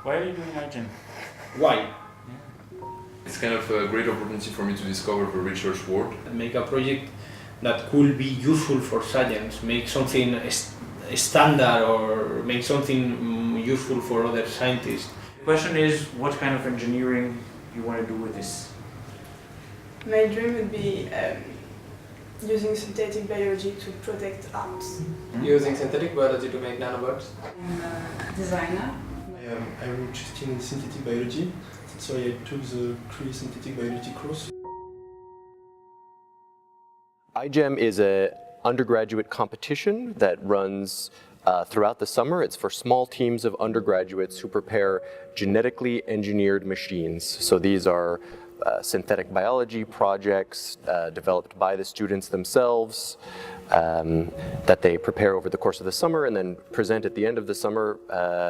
Why are you doing iGEM? Why? Yeah. It's kind of a great opportunity for me to discover the research world. Make a project that could be useful for science, make something standard or make something useful for other scientists. The question is, what kind of engineering you want to do with this? My dream would be using synthetic biology to protect arms. Using synthetic biology to make nanobots. I'm a designer. I'm interested in synthetic biology, so I took the synthetic biology course. iGEM is an undergraduate competition that runs throughout the summer. It's for small teams of undergraduates who prepare genetically engineered machines. So these are synthetic biology projects developed by the students themselves that they prepare over the course of the summer and then present at the end of the summer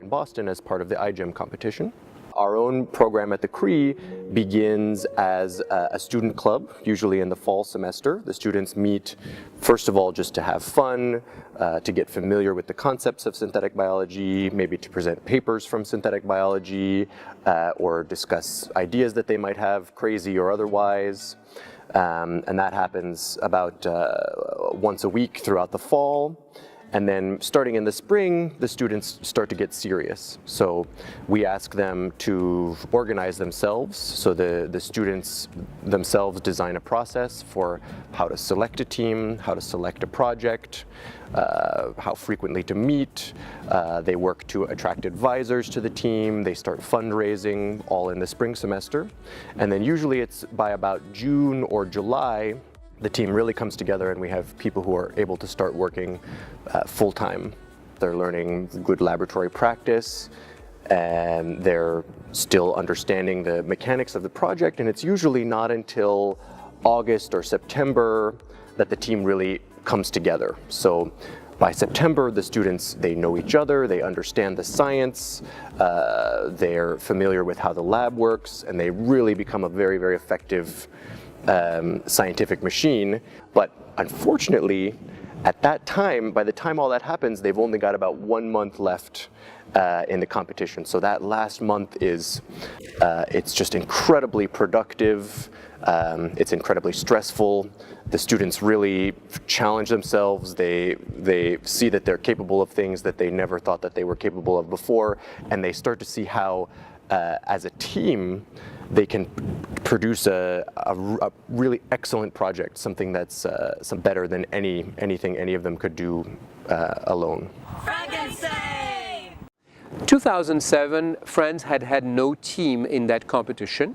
in Boston as part of the iGEM competition. Our own program at the CRE begins as a student club, usually in the fall semester. The students meet, first of all, just to have fun, to get familiar with the concepts of synthetic biology, maybe to present papers from synthetic biology, or discuss ideas that they might have, crazy or otherwise. And that happens about once a week throughout the fall. And then starting in the spring, the students start to get serious. So we ask them to organize themselves. So the students themselves design a process for how to select a team, how to select a project, how frequently to meet. They work to attract advisors to the team. They start fundraising all in the spring semester. And then usually it's by about June or July, the team really comes together and we have people who are able to start working full-time. They're learning good laboratory practice and they're still understanding the mechanics of the project, and it's usually not until August or September that the team really comes together. So by September, the students, they know each other, they understand the science, they're familiar with how the lab works, and they really become a very, very effective scientific machine. But unfortunately, at that time, by the time all that happens, they've only got about 1 month left in the competition. So that last month is, it's just incredibly productive. It's incredibly stressful. The students really challenge themselves. They see that they're capable of things that they never thought that they were capable of before, and they start to see how, as a team, they can produce a really excellent project, something that's better than anything any of them could do alone. 2007, France had no team in that competition.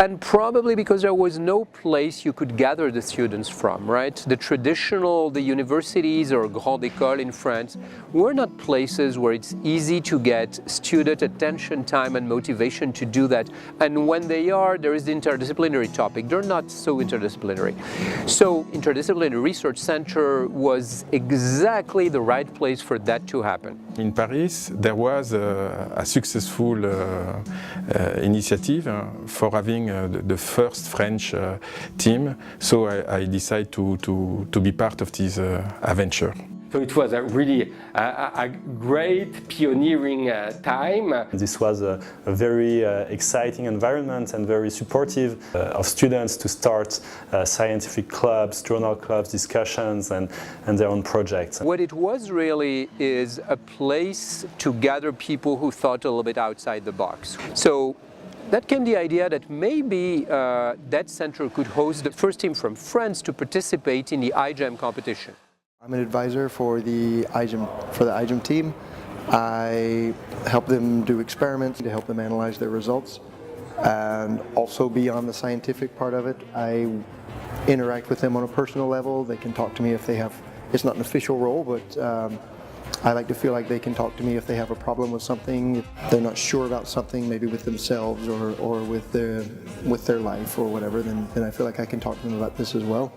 And probably because there was no place you could gather the students from, right? The universities or Grande École in France were not places where it's easy to get student attention, time and motivation to do that. And when they are, there is the interdisciplinary topic. They're not so interdisciplinary. So Interdisciplinary Research Center was exactly the right place for that to happen. In Paris, there was a successful initiative for having the first French team, so I decided to be part of this adventure. So it was really a great pioneering time. This was a very exciting environment and very supportive of students to start scientific clubs, journal clubs, discussions and their own projects. What it was really is a place to gather people who thought a little bit outside the box. So that came the idea that maybe that center could host the first team from France to participate in the iGEM competition. I'm an advisor for the iGEM team. I help them do experiments to help them analyze their results, and also beyond the scientific part of it, I interact with them on a personal level. They can talk to me if they have, it's not an official role, but I like to feel like they can talk to me if they have a problem with something, if they're not sure about something, maybe with themselves or with their life or whatever, then I feel like I can talk to them about this as well,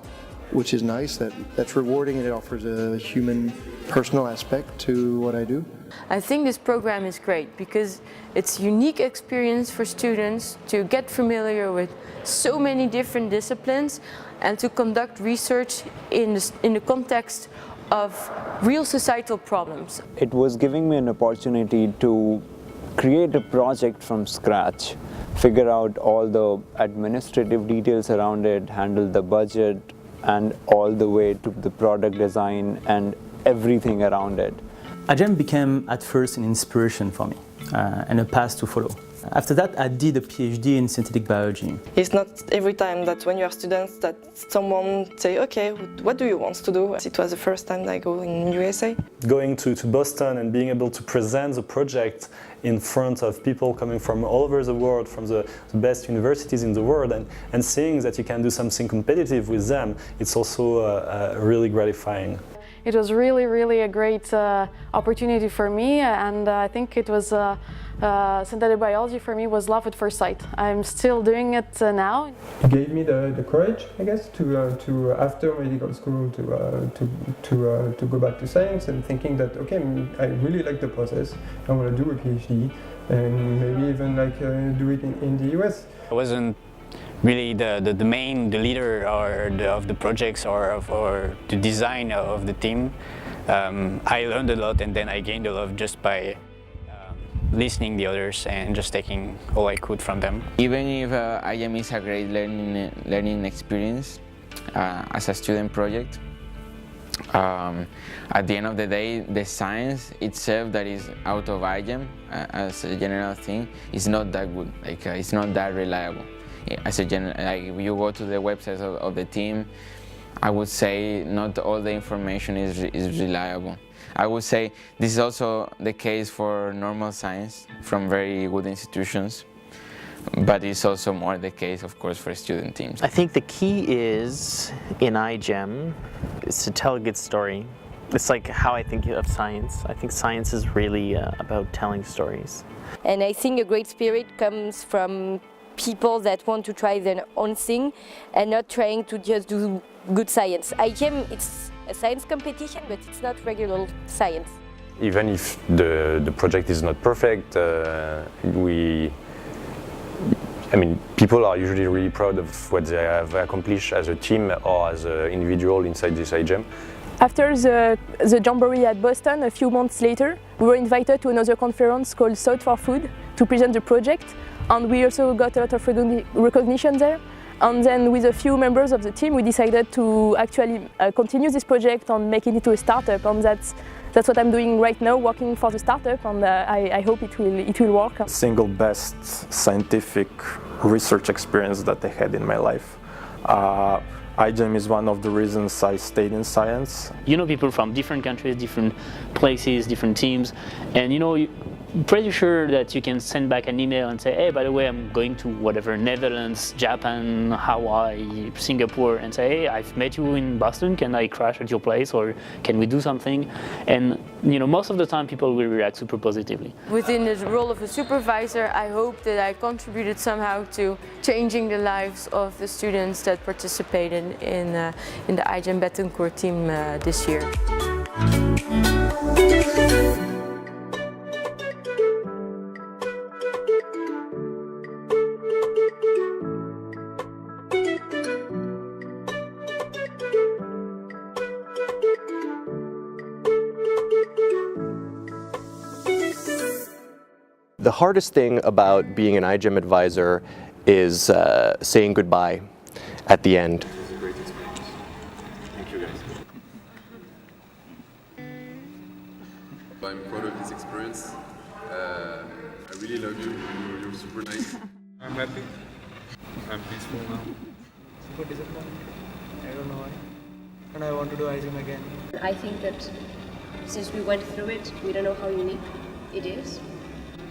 which is nice. That's rewarding, and it offers a human, personal aspect to what I do. I think this program is great because it's a unique experience for students to get familiar with so many different disciplines and to conduct research in the context of real societal problems. It was giving me an opportunity to create a project from scratch, figure out all the administrative details around it, handle the budget, and all the way to the product design and everything around it. iGEM became at first an inspiration for me and a path to follow. After that, I did a PhD in synthetic biology. It's not every time that when you are students that someone say, okay, what do you want to do? It was the first time that I go in USA. Going to Boston and being able to present the project in front of people coming from all over the world, from the best universities in the world, and seeing that you can do something competitive with them, it's also really gratifying. It was really a great opportunity for me, and I think it was synthetic biology for me was love at first sight. I'm still doing it now. It gave me the courage, I guess, to after medical school to go back to science and thinking that okay, I really like the process. I want to do a PhD and maybe even do it in the US. I wasn't really the leader of the projects or the design of the team. I learned a lot, and then I gained a lot just by listening the others and just taking all I could from them. Even if iGEM is a great learning experience as a student project, at the end of the day, the science itself that is out of iGEM as a general thing is not that good. It's not that reliable. As a you go to the websites of the team, I would say not all the information is reliable. I would say this is also the case for normal science from very good institutions, but it's also more the case, of course, for student teams. I think the key is, in iGEM, is to tell a good story. It's like how I think of science. I think science is really about telling stories. And I think a great spirit comes from people that want to try their own thing and not trying to just do good science. iGEM, it's a science competition, but it's not regular science. Even if the project is not perfect, people are usually really proud of what they have accomplished as a team or as an individual inside this iGEM. After the Jamboree at Boston, a few months later, we were invited to another conference called South for Food to present the project, and we also got a lot of recognition there. And then with a few members of the team, we decided to actually continue this project and make it into a startup, and that's what I'm doing right now, working for the startup, and I hope it will work. Single best scientific research experience that I had in my life. iGEM is one of the reasons I stayed in science. You know people from different countries, different places, different teams, and you're pretty sure that you can send back an email and say, hey, by the way, I'm going to whatever, Netherlands, Japan, Hawaii, Singapore, and say, hey, I've met you in Boston, can I crash at your place, or can we do something? And most of the time people will react super positively. Within the role of a supervisor, I hope that I contributed somehow to changing the lives of the students that participated in the iGEM Bettencourt team this year. The hardest thing about being an iGEM advisor is saying goodbye at the end. This is a great experience. Thank you, guys. I'm proud of this experience. I really love you. You're super nice. I'm happy. I'm peaceful now. Super disappointed. I don't know why. And I want to do iGEM again. I think that since we went through it, we don't know how unique it is.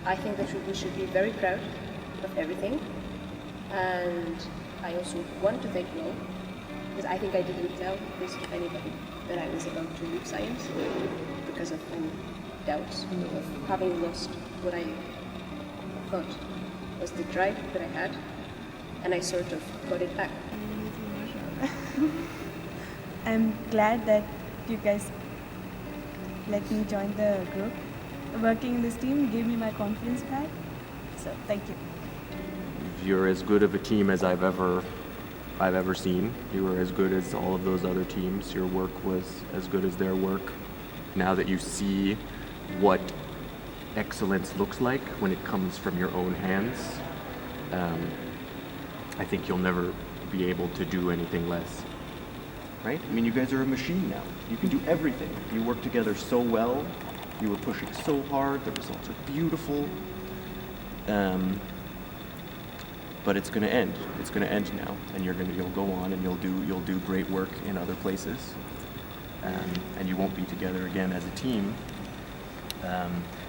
I think that we should be very proud of everything, and I also want to thank you all, because I think I didn't tell this to anybody that I was about to leave science because of any doubts of having lost what I thought was the drive that I had, and I sort of got it back. I'm glad that you guys let me join the group. Working in this team gave me my confidence back, so thank you. You're as good of a team as I've ever seen. You were as good as all of those other teams. Your work was as good as their work. Now that you see what excellence looks like when it comes from your own hands, I think you'll never be able to do anything less. Right? I mean, you guys are a machine now. You can do everything. You work together so well. You were pushing so hard. The results are beautiful. But it's going to end. It's going to end now, and you'll go on and you'll do great work in other places, and you won't be together again as a team.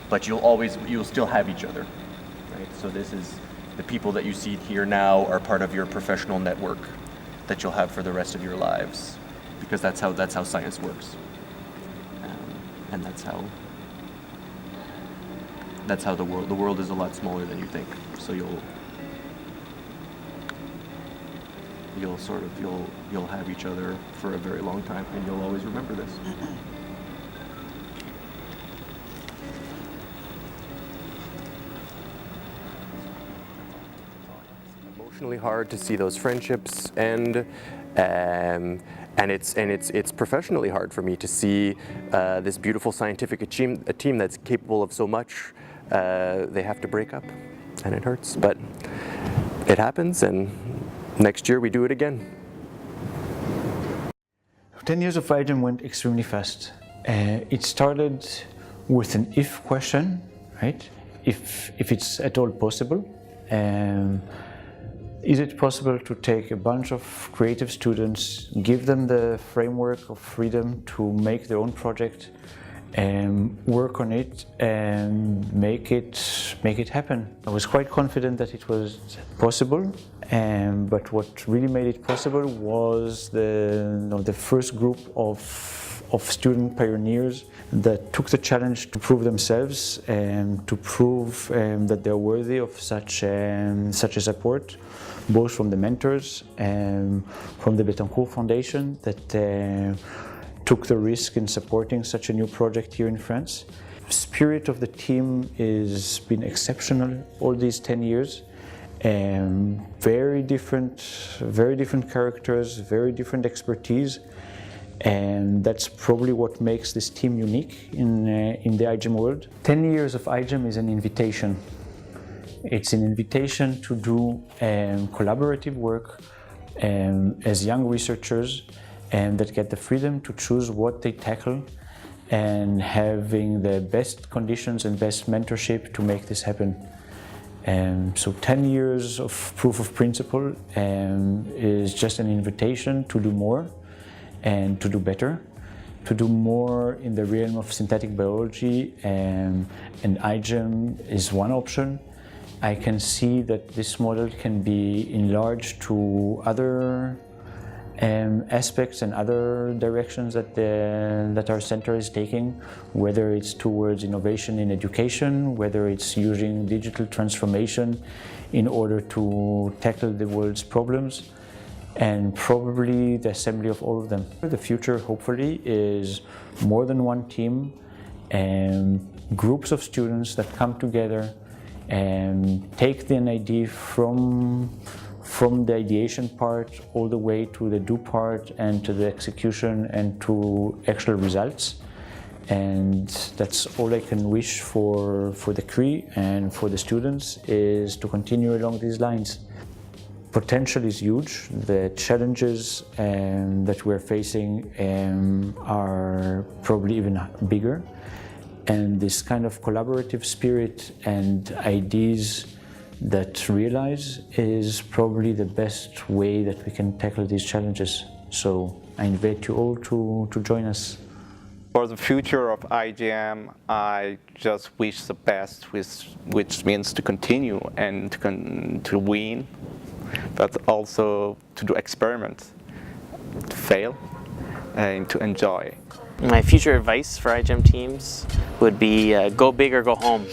But you'll still have each other, right? So this is the people that you see here now are part of your professional network that you'll have for the rest of your lives, because that's how science works, and that's how the world is a lot smaller than you think. So you'll have each other for a very long time, and you'll always remember this. Emotionally hard to see those friendships end, and it's professionally hard for me to see this beautiful scientific team that's capable of so much. They have to break up, and it hurts, but it happens, and next year we do it again. 10 years of iGEM went extremely fast. It started with an if question, right? If it's at all possible. Is it possible to take a bunch of creative students, give them the framework of freedom to make their own project, work on it and make it happen? I was quite confident that it was possible, but what really made it possible was the first group of student pioneers that took the challenge to prove themselves and to prove that they're worthy of such a support, both from the mentors and from the Bettencourt Foundation that took the risk in supporting such a new project here in France. The spirit of the team has been exceptional all these 10 years. Very different characters, very different expertise, and that's probably what makes this team unique in the iGEM world. 10 years of iGEM is an invitation. It's an invitation to do collaborative work as young researchers, and that get the freedom to choose what they tackle and having the best conditions and best mentorship to make this happen. So 10 years of proof of principle is just an invitation to do more and to do better, to do more in the realm of synthetic biology, and iGEM is one option. I can see that this model can be enlarged to other aspects and other directions that our center is taking, whether it's towards innovation in education, whether it's using digital transformation in order to tackle the world's problems, and probably the assembly of all of them. The future, hopefully, is more than one team and groups of students that come together and take the idea from the ideation part all the way to the do part and to the execution and to actual results. And that's all I can wish for the CRE and for the students, is to continue along these lines. Potential is huge. The challenges that we're facing are probably even bigger. And this kind of collaborative spirit and ideas that realize is probably the best way that we can tackle these challenges. So I invite you all to join us. For the future of iGEM, I just wish the best, which means to continue and to win, but also to do experiments, to fail, and to enjoy. My future advice for iGEM teams would be go big or go home.